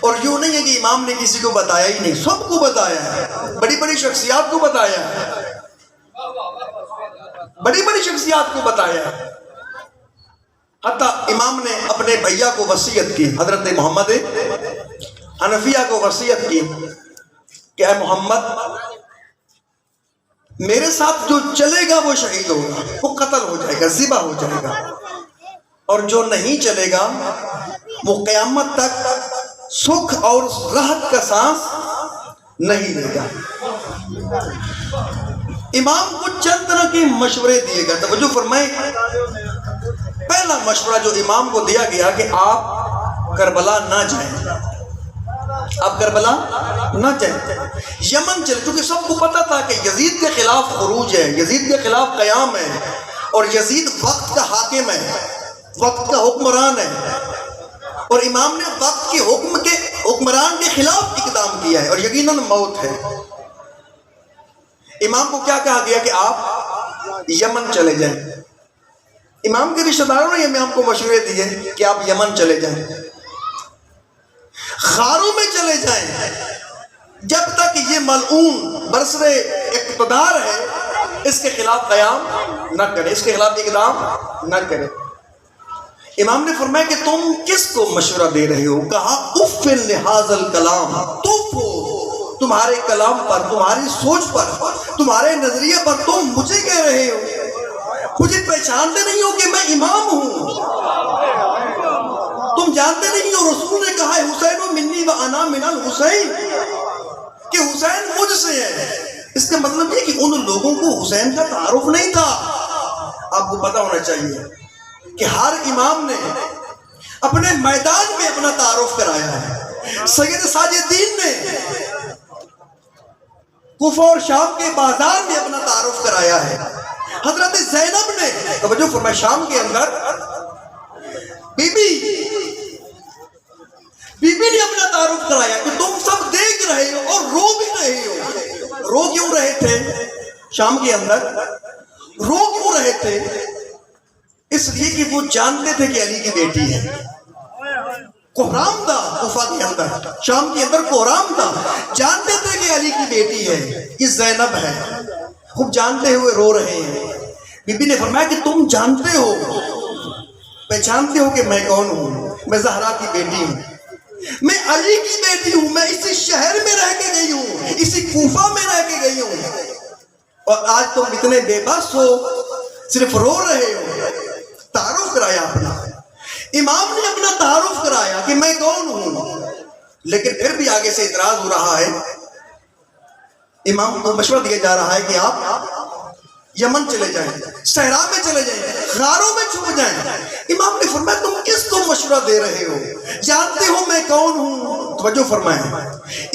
اور یوں نہیں ہے کہ امام نے کسی کو بتایا ہی نہیں، سب کو بتایا ہے، بڑی بڑی شخصیات کو بتایا ہے، بڑی بڑی شخصیات کو بتایا ہے۔ حتیٰ امام نے اپنے بھیا کو وصیت کی، حضرت محمد حنفیہ کو وصیت کی کہ اے محمد، میرے ساتھ جو چلے گا وہ شہید ہوگا، وہ قتل ہو جائے گا، ذبح ہو جائے گا، اور جو نہیں چلے گا وہ قیامت تک سکھ اور راحت کا سانس نہیں لے گا۔ امام کو چند طرح کے مشورے دیے گئے، توجہ فرمائیں۔ پہلا مشورہ جو امام کو دیا گیا کہ آپ کربلا نہ جائیں، آپ کربلا نہ جائیں، یمن چلے، کیونکہ سب کو پتا تھا کہ یزید کے خلاف خروج ہے، یزید کے خلاف قیام ہے، اور یزید وقت کا حاکم ہے، وقت کا حکمران ہے، اور امام نے وقت کے حکمران کے خلاف اقدام کیا ہے، اور یقیناً موت ہے۔ امام کو کیا کہا گیا کہ آپ یمن چلے جائیں۔ امام کے رشتہ داروں نے امام کو مشورے دیے کہ آپ یمن چلے جائیں، غاروں میں چلے جائیں، جب تک یہ ملعون برسر اقتدار ہے اس کے خلاف قیام نہ کرے، اس کے خلاف اقدام نہ کرے۔ امام نے فرمایا کہ تم کس کو مشورہ دے رہے ہو؟ کہا اف لہذا الکلام، تمہارے کلام پر، تمہاری سوچ پر، تمہارے نظریے پر تم مجھے کہہ رہے ہو؟ مجھے پہچانتے نہیں ہو کہ میں امام ہوں؟ تم جانتے نہیں ہو رسول نے کہا ہے حسین منی و انا من الحسین، کہ حسین مجھ سے ہے۔ اس کا مطلب یہ کہ ان لوگوں کو حسین کا تعارف نہیں تھا۔ آپ کو پتا ہونا چاہیے کہ ہر امام نے اپنے میدان میں اپنا تعارف کرایا ہے۔ سید ساجدین نے کوفہ اور شام کے بازار میں اپنا تعارف کرایا ہے۔ حضرت زینب نے توجہ فرمائے، شام کے اندر بی بی نے اپنا تعارف کرایا کہ تم سب دیکھ رہے ہو اور رو بھی رہے ہو۔ رو کیوں رہے تھے شام کے اندر؟ رو کیوں رہے تھے؟ اس لیے کہ وہ جانتے تھے کہ علی کی بیٹی ہے۔ کوہرام تھا کوفہ کے اندر، شام کے اندر کوہرام تھا، جانتے تھے کہ علی کی بیٹی ہے، یہ زینب ہے، خوب جانتے ہوئے رو رہے ہیں۔ بی بی نے فرمایا کہ تم جانتے ہو، پہچانتے ہو کہ میں کون ہوں؟ میں زہرا کی بیٹی ہوں، میں علی کی بیٹی ہوں، میں اسی شہر میں رہ کے گئی ہوں، اسی کوفہ میں رہ کے گئی ہوں، اور آج تم اتنے بے بس ہو، صرف رو رہے ہو۔ تعارف کرایا اپنا، امام نے اپنا تعارف کرایا کہ میں کون ہوں، لیکن پھر بھی آگے سے اعتراض ہو رہا ہے۔ امام کو مشورہ دیا جا رہا ہے کہ آپ یمن چلے جائیں، صحرا میں چلے جائیں، غاروں میں چھپ جائیں۔ امام نے فرمایا تم کس کو مشورہ دے رہے ہو؟ جانتے ہو میں کون ہوں؟ توجہ فرمائیں،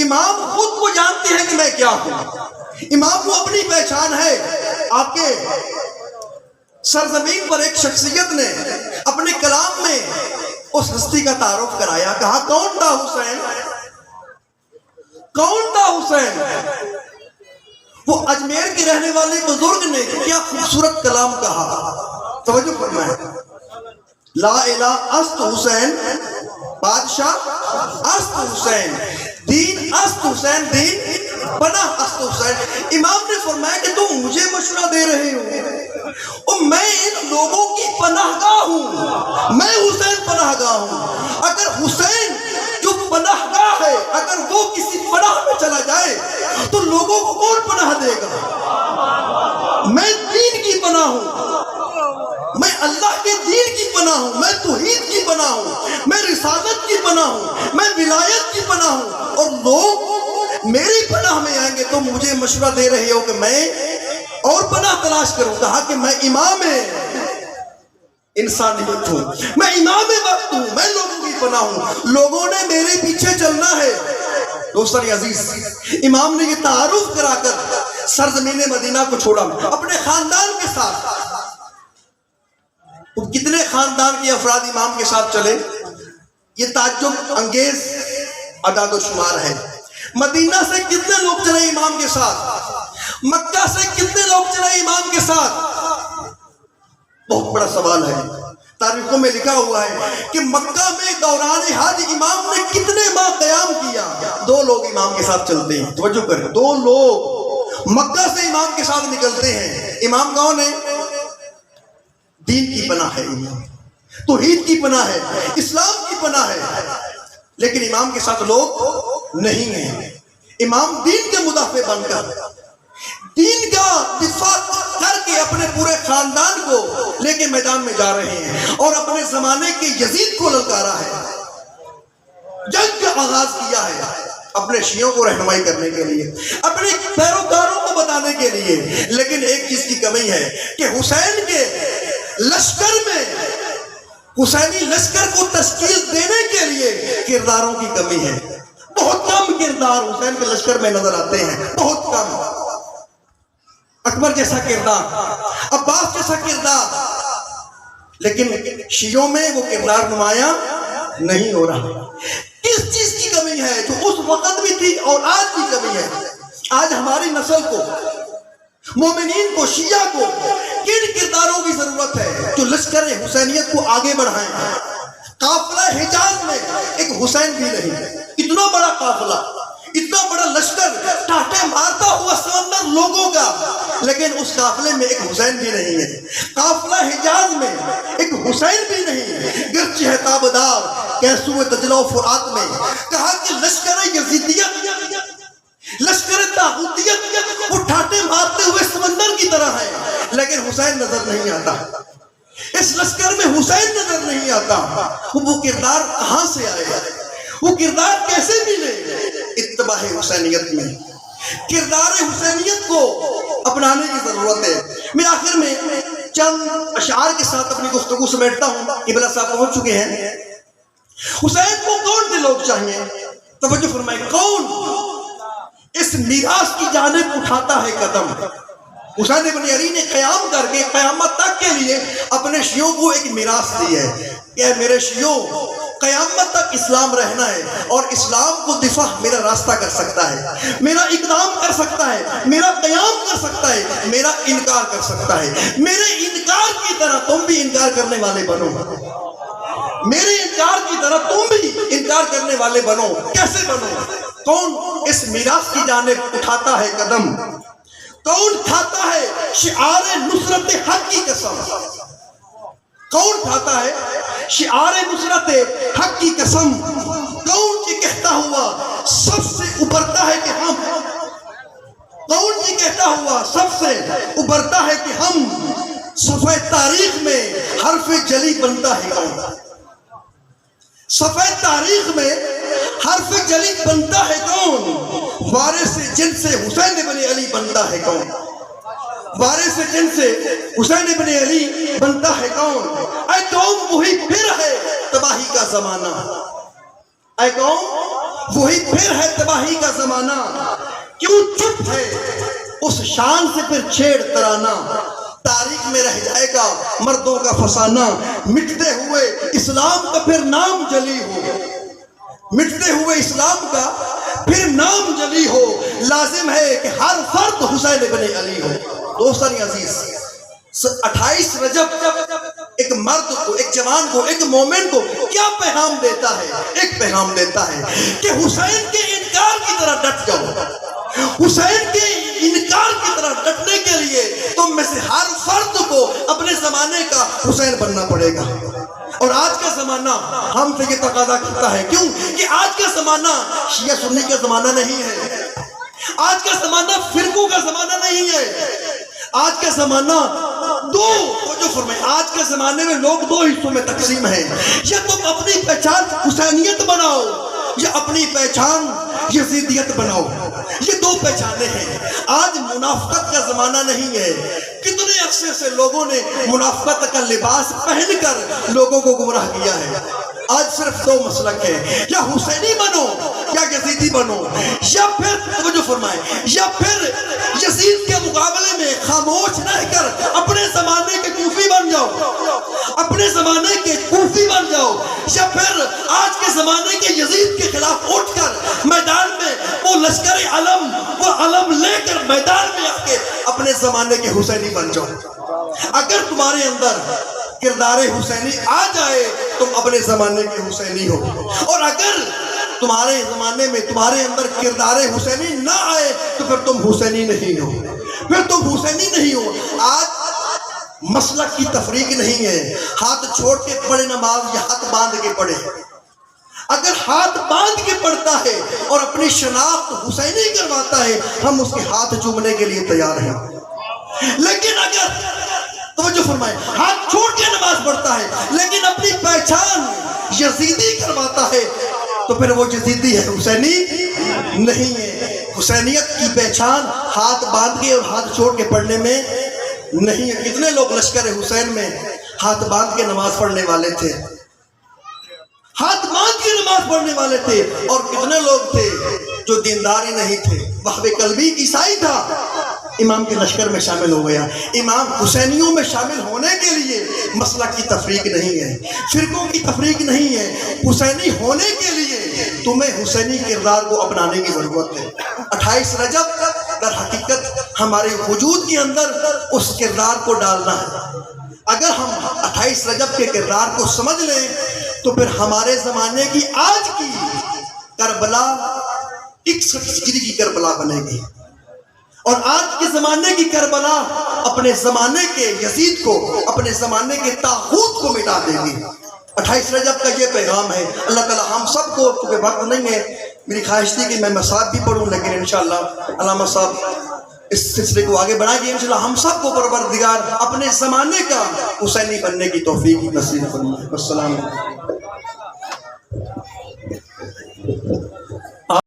امام خود کو جانتے ہیں کہ میں کیا ہوں۔ امام کو اپنی پہچان ہے۔ آپ کے سرزمین پر ایک شخصیت نے اپنے کلام میں اس ہستی کا تعارف کرایا، کہا کون تھا حسین؟ کون تھا حسین؟ وہ اجمیر کے رہنے والے بزرگ نے کیا خوبصورت کلام کہا، توجہ فرمائیں، لا الہ است حسین، بادشاہ است حسین، دین است حسین، دین پناہ است حسین۔ امام نے فرمایا کہ تم مجھے مشورہ دے رہے ہو، اور میں ان لوگوں کی پناہ گاہ ہوں، میں حسین پناہ گاہ ہوں۔ اگر حسین جو پناہ گاہ ہے اگر وہ کسی پناہ میں چلا جائے تو لوگوں کو کون پناہ دے گا؟ میں دین کی پناہ ہوں، میں اللہ کے دین کی پناہ ہوں، میں توحید کی پناہ ہوں، میں رسالت کی پناہ ہوں، میں ولایت کی پناہ ہوں، اور لوگ میری پناہ میں آئیں گے تو مجھے مشورہ دے رہے ہو کہ میں اور پناہ تلاش کروں۔ کہا کہ میں امام انسانیت ہوں، میں امام وقت ہوں، میں لوگوں کی پناہ ہوں، لوگوں نے میرے پیچھے چلنا ہے۔ دوستان عزیز، امام نے یہ تعارف کرا کر سرزمین مدینہ کو چھوڑا اپنے خاندان کے ساتھ۔ کتنے خاندان کے افراد امام کے ساتھ چلے، یہ تعجب انگیز اعداد و شمار ہے۔ مدینہ سے کتنے لوگ چلے امام کے ساتھ، مکہ سے کتنے لوگ چلے امام کے ساتھ؟ بہت بڑا سوال ہے۔ تاریخوں میں لکھا ہوا ہے کہ مکہ میں دوران حج امام نے کتنے ماہ قیام لوگ امام کے ساتھ چلتے ہیں. توجہ کریں, 2 لوگ مکہ سے امام کے ساتھ نکلتے ہیں. امام کون ہے؟ دین کی پناہ ہے, امام توحید کی پناہ ہے, اسلام کی پناہ ہے. لیکن امام کے ساتھ لوگ نہیں ہیں. امام دین کے مدافع بن کر دین کا دفاع کر کے اپنے پورے خاندان کو لے کے میدان میں جا رہے ہیں اور اپنے زمانے کے یزید کو للکارا ہے, جنگ کا آغاز کیا ہے اپنے شیعوں کو رہنمائی کرنے کے لیے, اپنے پیروکاروں کو بتانے کے لیے. لیکن ایک چیز کی کمی ہے کہ حسین کے لشکر میں, حسینی لشکر کو تشکیل دینے کے لیے کرداروں کی کمی ہے. بہت کم کردار حسین کے لشکر میں نظر آتے ہیں, بہت کم. اکبر جیسا کردار, عباس جیسا کردار, لیکن شیعوں میں وہ کردار نمایاں نہیں ہو رہا. کس چیز کی کمی ہے جو اس وقت بھی تھی اور آج بھی کمی ہے؟ آج ہماری نسل کو, مومنین کو, شیعہ کو کن کرداروں کی ضرورت ہے جو لشکر حسینیت کو آگے بڑھائیں؟ قافلہ حجاز میں ایک حسین بھی نہیں. اتنا بڑا قافلہ, اتنا بڑا لشکر, ٹاٹے مارتا ہوا سمندر لوگوں کا, لیکن اس قافلے میں ایک حسین بھی نہیں ہے. قافلہ حجاز میں ایک حسین بھی نہیں. گرچہ ہے تابدار کیسو دجلہ و فرات میں, کہا کہ لشکر یزیدیت, لشکر طاغوتیت وہ ٹاٹے مارتے ہوئے سمندر کی طرح ہے, لیکن حسین نظر نہیں آتا. اس لشکر میں حسین نظر نہیں آتا. وہ کردار کہاں سے آئے, وہ کردار کیسے ملے؟ اتباع حسینیت میں کردار حسینیت کو اپنانے کی ضرورت ہے. میں آخر میں چند اشعار کے ساتھ اپنی گفتگو سمیٹتا ہوں. قبلہ صاحب پہنچ چکے ہیں. حسین کو کون سے لوگ چاہیے؟ توجہ فرمائیں. کون اس میراث کی جانب اٹھاتا ہے قدم؟ حسین ابن علی نے قیام کر کے قیامت تک کے لیے اپنے شیعوں کو ایک میراث دی ہے کہ میرے شیعوں, قیامت تک اسلام رہنا ہے اور اسلام کو دفاع میرا راستہ کر سکتا ہے, میرا اقدام کر سکتا ہے, میرا قیام کر سکتا ہے, میرا انکار کر سکتا ہے. میرے انکار کی طرح تم بھی انکار کرنے والے بنو, میرے انکار کی طرح تم بھی انکار کرنے والے بنو. کیسے بنو؟ کون اس میراث کی جانب اٹھاتا ہے قدم؟ کون کھاتا ہے شعار نصرت حق کی قسم؟ کون کھاتا ہے شعار نصرت حق کی قسم؟ کون یہ کہتا ہوا سب سے ابھرتا ہے کہ ہم, کون یہ کہتا ہوا سب سے ابھرتا ہے کہ ہم, صفحہ تاریخ میں حرف جلی بنتا ہے کون؟ صفحہ تاریخ میں حرف جلی بنتا ہے کون؟ وارث جن سے حسین ابن علی بنتا ہے کون؟ وارث جن سے حسین ابن علی بنتا ہے کون؟ اے قوم وہی پھر ہے تباہی کا زمانہ, اے قوم وہی پھر ہے تباہی کا زمانہ. کیوں چپ ہے اس شان سے پھر چھیڑ ترانہ؟ تاریخ میں رہ جائے گا مردوں کا فسانہ, مٹتے ہوئے اسلام کا پھر نام جلی ہو, مٹتے ہوئے اسلام کا پھر نام جلی ہو. لازم ہے کہ ہر فرد حسین ابن علی ہو. دوستان عزیز, 28 رجب ایک مرد کو, ایک جوان کو, ایک مومن کو کیا پیغام دیتا ہے؟ ایک پیغام دیتا ہے کہ حسین کے انکار کی طرح ڈٹ جاؤ. حسین کے انکار کی طرح ڈٹنے کے لیے تم میں سے ہر فرد کو اپنے زمانے کا حسین بننا پڑے گا. اور آج کا زمانہ ہم سے یہ تقاضا کرتا ہے. کیوں کہ آج کا زمانہ شیعہ سنی کا زمانہ نہیں ہے, آج کا زمانہ فرقوں کا زمانہ نہیں ہے. آج کا زمانہ جو فرمائے, آج کے زمانے میں لوگ 2 حصوں میں تقسیم ہیں. یا تم اپنی پہچان حسینیت بناؤ یا اپنی پہچان یزیدیت بناؤ. یہ 2 پہچانیں ہیں. آج منافقت کا زمانہ نہیں ہے. کتنے عرصے سے لوگوں نے منافقت کا لباس پہن کر لوگوں کو گمراہ کیا ہے. آج صرف 2 مسلک ہیں, یا حسینی بنو یا یزیدی بنو, یا پھر توجہ فرمائیں, یا پھر یزید کے مقابلے میں خاموش رہ کر اپنے زمانے کے کوفی بن جاؤ, اپنے زمانے کے کوفی بن جاؤ, یا پھر آج کے زمانے کے یزید کے خلاف اٹھ کر میدان میں وہ لشکر علم, وہ علم لے کر میدان میں آ کے اپنے زمانے کے حسینی بن جاؤ. اگر تمہارے اندر کردار حسینی آ جائے تم اپنے زمانے کے حسینی ہو, اور اگر تمہارے زمانے میں تمہارے اندر کردار حسینی نہ آئے تو پھر تم حسینی نہیں ہو، پھر تم حسینی نہیں ہو۔ آج مسلک کی تفریق نہیں ہے، ہاتھ چھوڑ کے پڑھے نماز یا ہاتھ باندھ کے پڑھے۔ اگر ہاتھ باندھ کے پڑھتا ہے اور اپنی شناخت حسینی کرواتا ہے، ہم اس کے ہاتھ چومنے کے لیے تیار ہیں۔ لیکن اگر توجہ فرمائے، ہاتھ چھوڑ کے نماز پڑھتا ہے لیکن اپنی پہچان یزیدی کرواتا ہے تو پھر وہ یزیدی ہے، حسینی نہیں ہے۔ حسینیت کی پہچان ہاتھ باندھ کے اور ہاتھ چھوڑ کے پڑھنے میں نہیں ہے۔ کتنے لوگ لشکر حسین میں ہاتھ باندھ کے نماز پڑھنے والے تھے، ہاتھ باندھ کے نماز پڑھنے والے تھے، اور کتنے لوگ تھے جو دیندار ہی نہیں تھے۔ وہب قلبی عیسائی تھا، امام کے لشکر میں شامل ہو گیا۔ امام حسینیوں میں شامل ہونے کے لیے مسلک کی تفریق نہیں ہے، فرقوں کی تفریق نہیں ہے۔ حسینی ہونے کے لیے تمہیں حسینی کردار کو اپنانے کی ضرورت ہے۔ 28 رجب در حقیقت ہمارے وجود کے اندر اس کردار کو ڈالنا ہے۔ اگر ہم 28 رجب کے کردار کو سمجھ لیں تو پھر ہمارے زمانے کی آج کی کربلا 61 ہجری کی کربلا بنے گی، اور آج کے زمانے کی کربلا اپنے زمانے کے یزید کو، اپنے زمانے کے طاغوت کو مٹا دے گی۔ 28 رجب کا یہ پیغام ہے۔ اللہ تعالی ہم سب کو، کیونکہ وقت نہیں ہے، میری خواہش تھی کہ میں مصاب بھی پڑھوں، لیکن انشاءاللہ علامہ صاحب اس سلسلے کو آگے بڑھائیں گے۔ انشاءاللہ ہم سب کو پروردگار اپنے زمانے کا حسینی بننے کی توفیق نصیب فرمائے۔ السلام علیکم۔